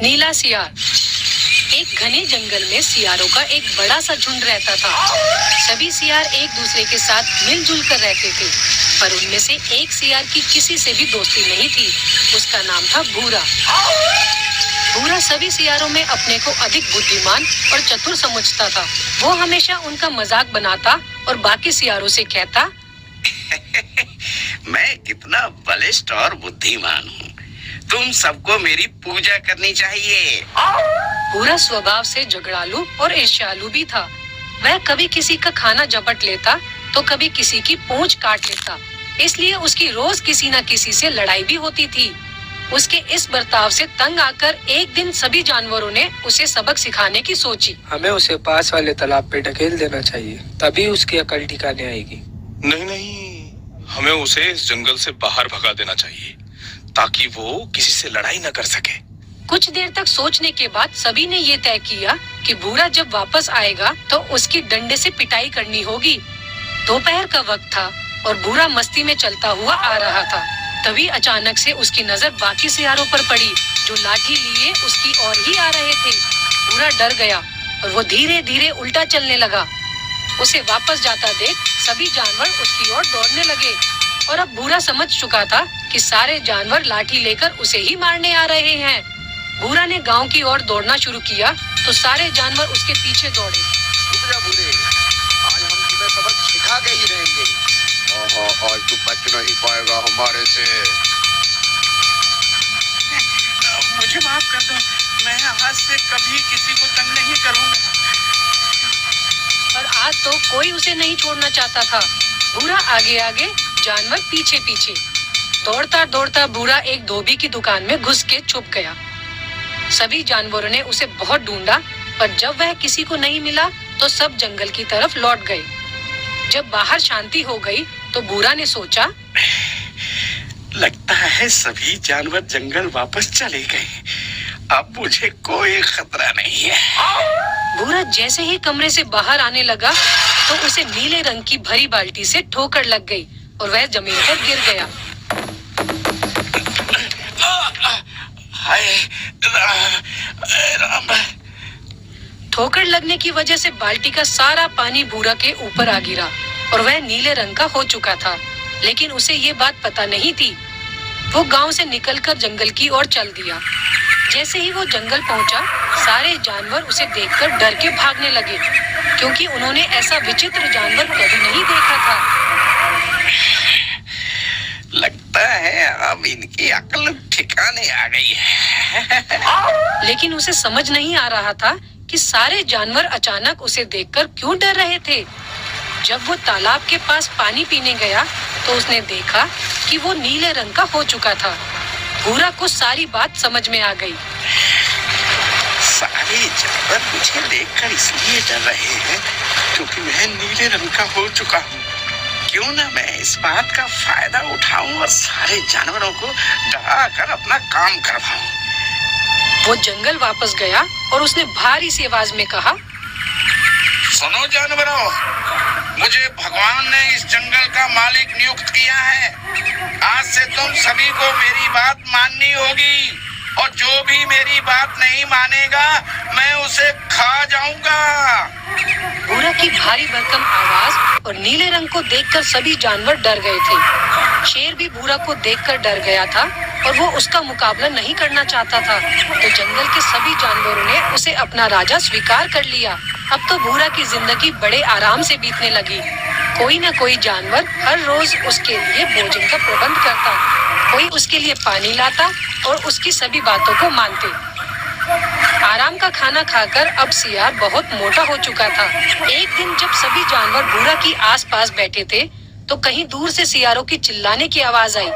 नीला सियार। एक घने जंगल में सियारों का एक बड़ा सा झुंड रहता था। सभी सियार एक दूसरे के साथ मिलजुल कर रहते थे, पर उनमें से एक सियार की किसी से भी दोस्ती नहीं थी। उसका नाम था भूरा। भूरा सभी सियारों में अपने को अधिक बुद्धिमान और चतुर समझता था। वो हमेशा उनका मजाक बनाता और बाकी सियारों से कहता, मैं कितना बलिष्ठ और बुद्धिमान हूँ। तुम सबको मेरी पूजा करनी चाहिए। भूरा स्वभाव से झगड़ालू और ईर्ष्यालु भी था। वह कभी किसी का खाना झपट लेता तो कभी किसी की पूंछ काट लेता। इसलिए उसकी रोज किसी न किसी से लड़ाई भी होती थी। उसके इस बर्ताव से तंग आकर एक दिन सभी जानवरों ने उसे सबक सिखाने की सोची। हमें उसे पास वाले तालाब पे ढकेल देना चाहिए, तभी उसकी अकल ठिकाने आएगी। नहीं, हमें उसे इस जंगल से बाहर भगा देना चाहिए ताकि वो किसी से लड़ाई न कर सके। कुछ देर तक सोचने के बाद सभी ने ये तय किया कि भूरा जब वापस आएगा तो उसकी डंडे से पिटाई करनी होगी। दोपहर का वक्त था और भूरा मस्ती में चलता हुआ आ रहा था। तभी अचानक से उसकी नजर बाकी सियारों पर पड़ी, जो लाठी लिए उसकी ओर ही आ रहे थे। भूरा डर गया और वो धीरे धीरे उल्टा चलने लगा। उसे वापस जाता देख सभी जानवर उसकी ओर दौड़ने लगे और अब भूरा समझ चुका था कि सारे जानवर लाठी लेकर उसे ही मारने आ रहे हैं। भूरा ने गांव की ओर दौड़ना शुरू किया तो सारे जानवर उसके पीछे दौड़े। रुक जा भूरे, आज हम तुम्हें सबक सिखा के ही रहेंगे। आज तू बच नहीं पाएगा हमारे से। मुझे माफ कर दो, मैं आज से कभी किसी को तंग नहीं करूंगा। पर आज तो कोई उसे नहीं छोड़ना चाहता था। भूरा आगे आगे, जानवर पीछे पीछे। दौड़ता दौड़ता भूरा एक धोबी की दुकान में घुस के छुप गया। सभी जानवरों ने उसे बहुत ढूंढा, पर जब वह किसी को नहीं मिला तो सब जंगल की तरफ लौट गए। जब बाहर शांति हो गई तो भूरा ने सोचा, लगता है सभी जानवर जंगल वापस चले गए। अब मुझे कोई खतरा नहीं है। भूरा जैसे ही कमरे से बाहर आने लगा तो उसे नीले रंग की भरी बाल्टी से ठोकर लग गई और वह जमीन पर गिर गया। हाय राम। ठोकर लगने की वजह से बाल्टी का सारा पानी भूरा के ऊपर आ गिरा और वह नीले रंग का हो चुका था। लेकिन उसे ये बात पता नहीं थी। वो गांव से निकलकर जंगल की ओर चल दिया। जैसे ही वो जंगल पहुंचा, सारे जानवर उसे देखकर डर के भागने लगे, क्योंकि उन्होंने ऐसा विचित्र जानवर कभी नहीं देखा था। लगता है अब इनकी अकल ठिकाने आ गई है। लेकिन उसे समझ नहीं आ रहा था कि सारे जानवर अचानक उसे देखकर क्यों डर रहे थे। जब वो तालाब के पास पानी पीने गया तो उसने देखा कि वो नीले रंग का हो चुका था। भूरा को सारी बात समझ में आ गई। सारे जानवर मुझे देखकर इसलिए डर रहे हैं क्योंकि मैं नीले रंग का हो चुका हूँ। क्यों ना मैं इस बात का फायदा उठाऊं और सारे जानवरों को डरा कर अपना काम करवाऊं। वो जंगल वापस गया और उसने भारी सी आवाज में कहा, सुनो जानवरों, मुझे भगवान ने इस जंगल का मालिक नियुक्त किया है। आज से तुम सभी को मेरी बात माननी होगी और जो भी मेरी बात नहीं मानेगा मैं उसे खा जाऊंगा। भूरा की भारी भरकम आवाज और नीले रंग को देखकर सभी जानवर डर गए थे। शेर भी भूरा को देखकर डर गया था और वो उसका मुकाबला नहीं करना चाहता था। तो जंगल के सभी जानवरों ने उसे अपना राजा स्वीकार कर लिया। अब तो भूरा की जिंदगी बड़े आराम से बीतने लगी। कोई न कोई जानवर हर रोज उसके लिए भोजन का प्रबंध करता, कोई उसके लिए पानी लाता और उसकी सभी बातों को मानते। आराम का खाना खाकर अब सियार बहुत मोटा हो चुका था। एक दिन जब सभी जानवर भूरा की आसपास बैठे थे तो कहीं दूर से सियारों की चिल्लाने की आवाज आई।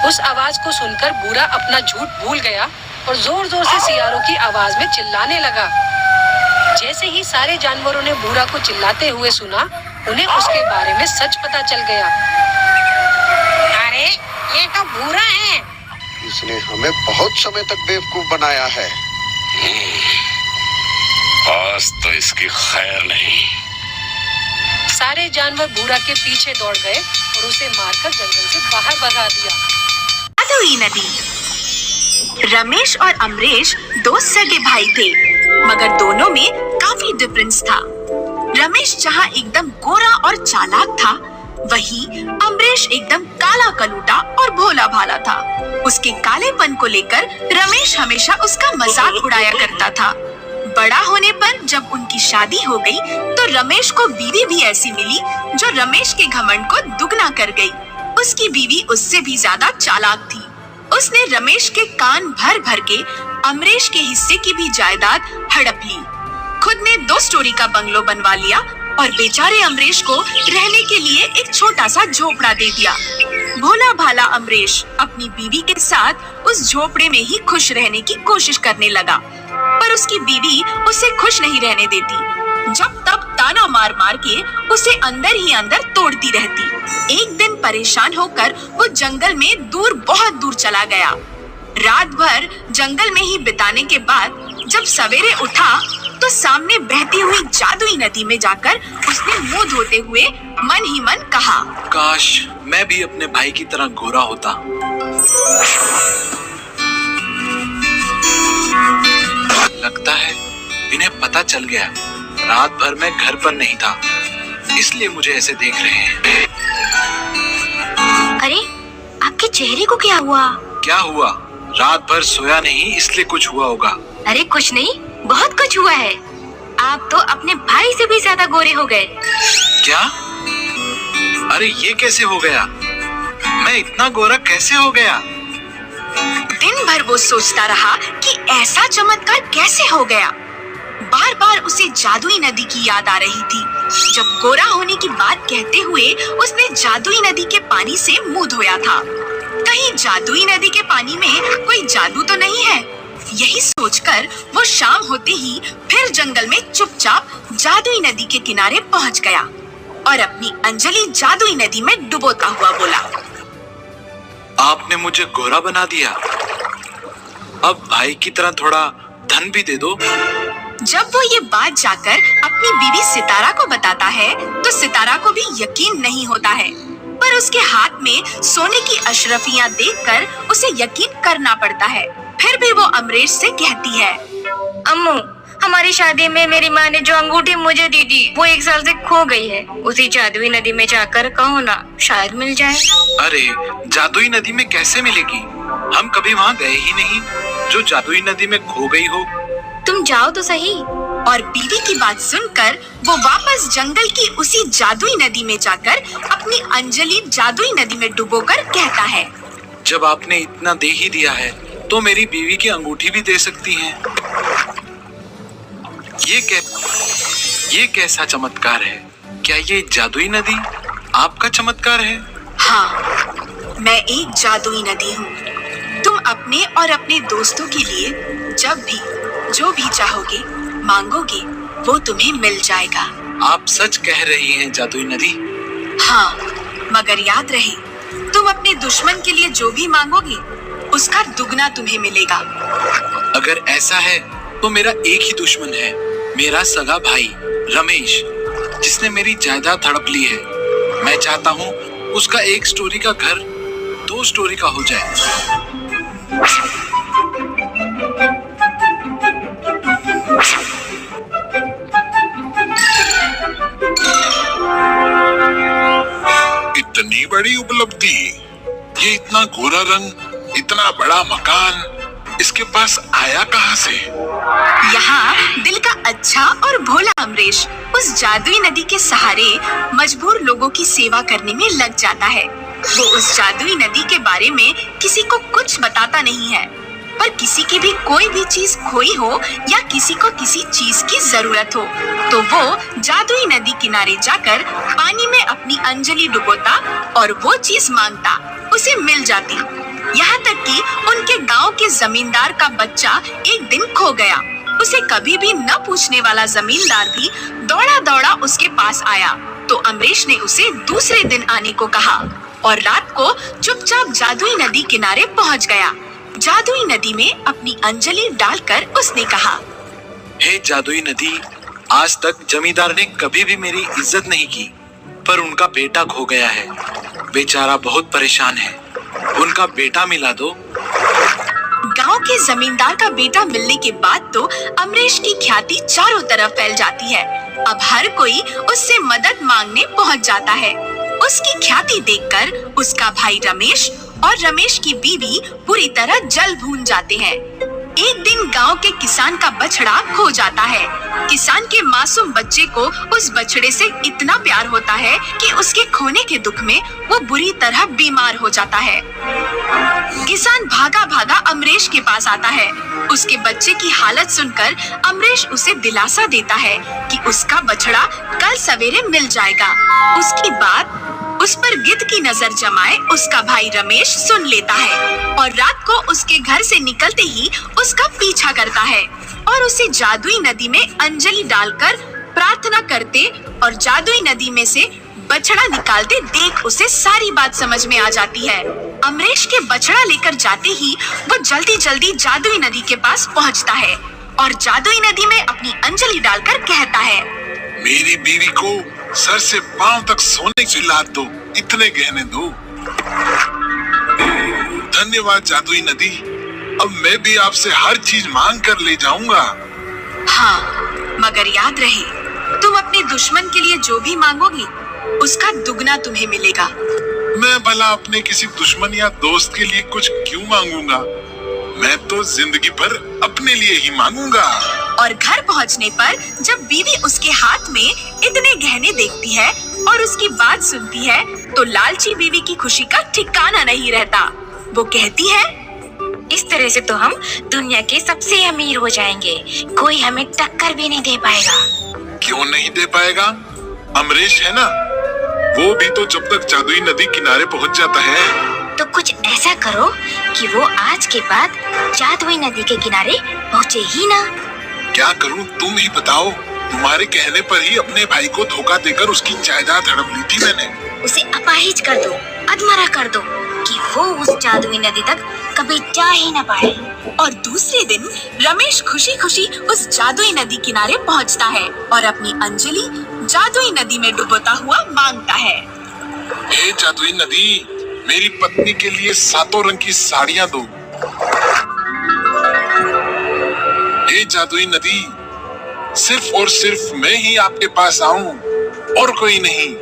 उस आवाज को सुनकर भूरा अपना झूठ भूल गया और जोर जोर से सियारों की आवाज में चिल्लाने लगा। जैसे ही सारे जानवरों ने भूरा को चिल्लाते हुए सुना, उन्हें उसके बारे में सच पता चल गया। अरे ये तो भूरा है। इसने हमें बहुत समय तक बेवकूफ बनाया है। आज तो इसकी खैर नहीं। सारे जानवर भूरा के पीछे दौड़ गए और उसे मारकर जंगल से बाहर भगा दिया। अदुई नदी। रमेश और अमरेश दो सगे भाई थे, मगर दोनों में काफी डिफरेंस था। रमेश जहाँ एकदम गोरा और चालाक था, वहीं अमरेश एकदम काला कलूटा और भोला भाला था। उसके कालेपन को लेकर रमेश हमेशा उसका मजाक उड़ाया करता था। बड़ा होने पर जब उनकी शादी हो गई, तो रमेश को बीवी भी ऐसी मिली जो रमेश के घमंड को दुगना कर गई। उसकी बीवी उससे भी ज्यादा चालाक थी। उसने रमेश के कान भर भर के अमरेश के हिस्से की भी जायदाद हड़प ली। खुद ने 2 स्टोरी का बंगलो बनवा लिया और बेचारे अमरेश को रहने के लिए एक छोटा सा झोपड़ा दे दिया। भोला भाला अमरेश अपनी बीवी के साथ उस झोपड़े में ही खुश रहने की कोशिश करने लगा, पर उसकी बीवी उसे खुश नहीं रहने देती। जब तब ताना मार मार के उसे अंदर ही अंदर तोड़ती रहती। एक दिन परेशान होकर वो जंगल में दूर, बहुत दूर चला गया। रात भर जंगल में ही बिताने के बाद जब सवेरे उठा, तो सामने बहती हुई जादुई नदी में जाकर उसने मुंह धोते हुए मन ही मन कहा, काश मैं भी अपने भाई की तरह गोरा होता। लगता है इन्हें पता चल गया, रात भर मैं घर पर नहीं था, इसलिए मुझे ऐसे देख रहे हैं। अरे आपके चेहरे को क्या हुआ? क्या हुआ? रात भर सोया नहीं, इसलिए कुछ हुआ होगा। अरे कुछ नहीं, बहुत कुछ हुआ है। आप तो अपने भाई से भी ज्यादा गोरे हो गए। क्या? अरे ये कैसे हो गया? मैं इतना गोरा कैसे हो गया? दिन भर वो सोचता रहा कि ऐसा चमत्कार कैसे हो गया। बार बार उसे जादुई नदी की याद आ रही थी। जब गोरा होने की बात कहते हुए उसने जादुई नदी के पानी से मुंह धोया था। कहीं जादुई नदी के पानी में कोई जादू तो नहीं है? यही सोचकर वो शाम होते ही फिर जंगल में चुपचाप जादुई नदी के किनारे पहुंच गया और अपनी अंजलि जादुई नदी में डुबोता हुआ बोला, आपने मुझे गोरा बना दिया। अब भाई की तरह थोड़ा धन भी दे दो। जब वो ये बात जाकर अपनी बीवी सितारा को बताता है, तो सितारा को भी यकीन नहीं होता है, पर उसके हाथ में सोने की अशरफियां देखकर उसे यकीन करना पड़ता है। फिर भी वो अमरेश से कहती है, अम्मू, हमारी शादी में मेरी माँ ने जो अंगूठी मुझे दी थी, वो 1 साल से खो गई है। उसी जादुई नदी में जाकर कहो ना, शायद मिल जाए। अरे जादुई नदी में कैसे मिलेगी? हम कभी वहाँ गए ही नहीं जो जादुई नदी में खो गई हो। तुम जाओ तो सही। और बीवी की बात सुनकर वो वापस जंगल की उसी जादुई नदी में जाकर अपनी अंजलि जादुई नदी में डुबोकर कहता है, जब आपने इतना दे ही दिया है, तो मेरी बीवी की अंगूठी भी दे सकती हैं। ये कैसा चमत्कार है? क्या ये जादुई नदी आपका चमत्कार है? हाँ, मैं एक जादुई नदी हूँ। तुम अपने और अपने दोस्तों के लिए जब भी जो भी चाहोगे मांगोगे, वो तुम्हें मिल जाएगा। आप सच कह रही हैं जादुई नदी? हाँ, मगर याद रहे, तुम अपने दुश्मन के लिए जो भी मांगोगे, उसका दुगना तुम्हें मिलेगा। अगर ऐसा है तो मेरा एक ही दुश्मन है, मेरा सगा भाई रमेश, जिसने मेरी जायदाद हड़प ली है। मैं चाहता हूँ उसका 1 स्टोरी का घर 2 स्टोरी का हो जाए। इतनी बड़ी उपलब्धि, ये इतना गोरा रंग, इतना बड़ा मकान इसके पास आया कहाँ से? यहाँ दिल का अच्छा और भोला अमरेश उस जादुई नदी के सहारे मजबूर लोगों की सेवा करने में लग जाता है। वो उस जादुई नदी के बारे में किसी को कुछ बताता नहीं है, पर किसी की भी कोई भी चीज खोई हो या किसी को किसी चीज की जरूरत हो, तो वो जादुई नदी किनारे जाकर पानी में अपनी अंजलि डुबोता और वो चीज मांगता, उसे मिल जाती। यहाँ तक कि उनके गांव के जमींदार का बच्चा एक दिन खो गया। उसे कभी भी न पूछने वाला जमींदार भी दौड़ा दौड़ा उसके पास आया, तो अमरेश ने उसे दूसरे दिन आने को कहा और रात को चुपचाप जादुई नदी किनारे पहुँच गया। जादुई नदी में अपनी अंजलि डालकर उसने कहा, हे जादुई नदी, आज तक जमींदार ने कभी भी मेरी इज्जत नहीं की, पर उनका बेटा खो गया है। बेचारा बहुत परेशान है, उनका बेटा मिला दो। गांव के जमींदार का बेटा मिलने के बाद तो अमरीश की ख्याति चारों तरफ फैल जाती है। अब हर कोई उससे मदद मांगने पहुंच जाता है। उसकी ख्याति देखकर उसका भाई रमेश और रमेश की बीवी पूरी तरह जल भून जाते हैं। एक दिन गांव के किसान का बछड़ा खो जाता है। किसान के मासूम बच्चे को उस बछड़े से इतना प्यार होता है कि उसके खोने के दुख में वो बुरी तरह बीमार हो जाता है। किसान भागा भागा अमरीश के पास आता है। उसके बच्चे की हालत सुनकर अमरीश उसे दिलासा देता है कि उसका बछड़ा कल सवेरे मिल जाएगा। उसकी बात उस पर गिद्ध की नजर जमाए उसका भाई रमेश सुन लेता है और रात को उसके घर से निकलते ही उसका पीछा करता है और उसे जादुई नदी में अंजलि डालकर प्रार्थना करते और जादुई नदी में से बछड़ा निकालते देख उसे सारी बात समझ में आ जाती है। अमरीश के बछड़ा लेकर जाते ही वो जल्दी जल्दी जादुई नदी के पास पहुंचता है और जादुई नदी में अपनी अंजलि डालकर कहता है, मेरी बीवी को सर से पांव तक सोने से लाद दो, इतने गहने दो। धन्यवाद जादुई नदी, अब मैं भी आपसे हर चीज मांग कर ले जाऊंगा। हाँ, मगर याद रहे, तुम अपने दुश्मन के लिए जो भी मांगोगी उसका दुगना तुम्हें मिलेगा। मैं भला अपने किसी दुश्मन या दोस्त के लिए कुछ क्यों मांगूंगा? मैं तो जिंदगी भर अपने लिए ही मांगूंगा। और घर पहुंचने पर जब बीवी उसके हाथ में इतने गहने देखती है और उसकी बात सुनती है तो लालची बीवी की खुशी का ठिकाना नहीं रहता। वो कहती है, इस तरह से तो हम दुनिया के सबसे अमीर हो जाएंगे, कोई हमें टक्कर भी नहीं दे पाएगा। क्यों नहीं दे पाएगा? अमरीश है ना, वो भी तो जब तक जादुई नदी किनारे पहुंच जाता है तो कुछ ऐसा करो कि वो आज के बाद जादुई नदी के किनारे पहुँचे ही ना। क्या करूं तुम ही बताओ। तुम्हारे कहने पर ही अपने भाई को धोखा देकर उसकी जायदाद हड़प ली थी मैंने। उसे अपाहिज कर दो, अधमरा कर दो कि वो उस जादुई नदी तक कभी जा ही न पाए। और दूसरे दिन रमेश खुशी खुशी उस जादुई नदी किनारे पहुंचता है और अपनी अंजलि जादुई नदी में डुबोता हुआ मांगता है, हे जादुई नदी, मेरी पत्नी के लिए 7 रंग की साड़ियां दो। हे जादुई नदी, सिर्फ और सिर्फ मैं ही आपके पास आऊं और कोई नहीं।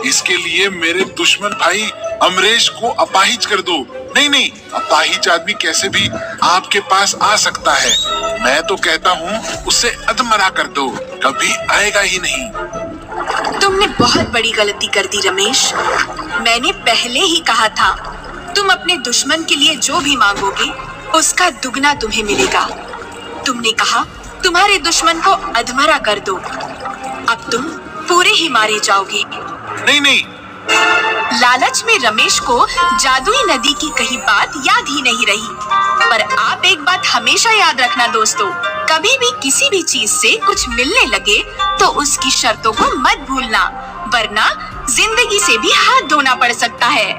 इसके लिए मेरे दुश्मन भाई अमरीश को अपाहिज कर दो। नहीं, अपाहिज आदमी कैसे भी आपके पास आ सकता है। मैं तो कहता हूँ उसे अधमरा कर दो, कभी आएगा ही नहीं। तुमने बहुत बड़ी गलती कर दी रमेश। मैंने पहले ही कहा था, तुम अपने दुश्मन के लिए जो भी मांगोगे उसका दुगना तुम्हें मिलेगा। तुमने कहा तुम्हारे दुश्मन को अधमरा कर दो, अब तुम पूरे ही मारे जाओगे। नहीं। लालच में रमेश को जादुई नदी की कही बात याद ही नहीं रही। पर आप एक बात हमेशा याद रखना दोस्तों, कभी भी किसी भी चीज से कुछ मिलने लगे तो उसकी शर्तों को मत भूलना, वरना जिंदगी से भी हाथ धोना पड़ सकता है।